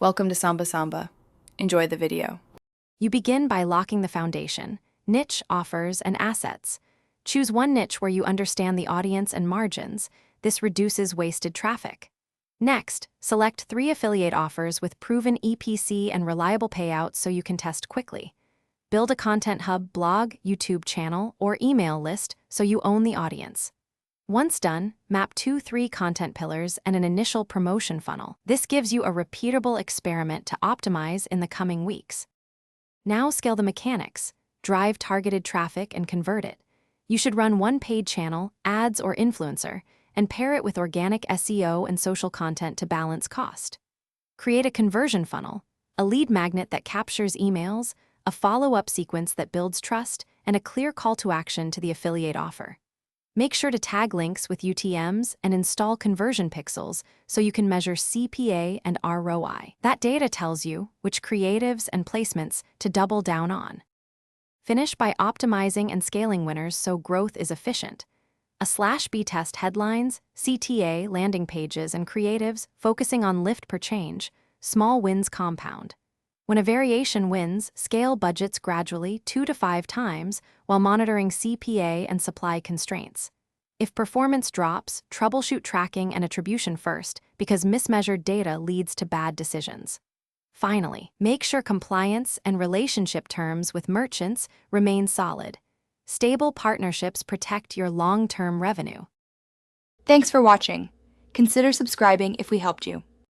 Welcome to Samba Samba. Enjoy the video. You begin by locking the foundation, niche, offers, and assets. Choose one niche where you understand the audience and margins. This reduces wasted traffic. Next, select 3 affiliate offers with proven EPC and reliable payouts so you can test quickly. Build a content hub, blog, YouTube channel, or email list so you own the audience. Once done, map 2-3 content pillars and an initial promotion funnel. This gives you a repeatable experiment to optimize in the coming weeks. Now scale the mechanics, drive targeted traffic and convert it. You should run one paid channel, ads or influencer, and pair it with organic SEO and social content to balance cost. Create a conversion funnel, a lead magnet that captures emails, a follow-up sequence that builds trust, and a clear call to action to the affiliate offer. Make sure to tag links with UTMs and install conversion pixels so you can measure CPA and ROI. That data tells you which creatives and placements to double down on. Finish by optimizing and scaling winners so growth is efficient. A /B test headlines, CTA, landing pages, and creatives focusing on lift per change. Small wins compound. When a variation wins, scale budgets gradually 2 to 5 times while monitoring CPA and supply constraints. If performance drops, troubleshoot tracking and attribution first because mismeasured data leads to bad decisions. Finally, make sure compliance and relationship terms with merchants remain solid. Stable partnerships protect your long-term revenue. Thanks for watching. Consider subscribing if we helped you.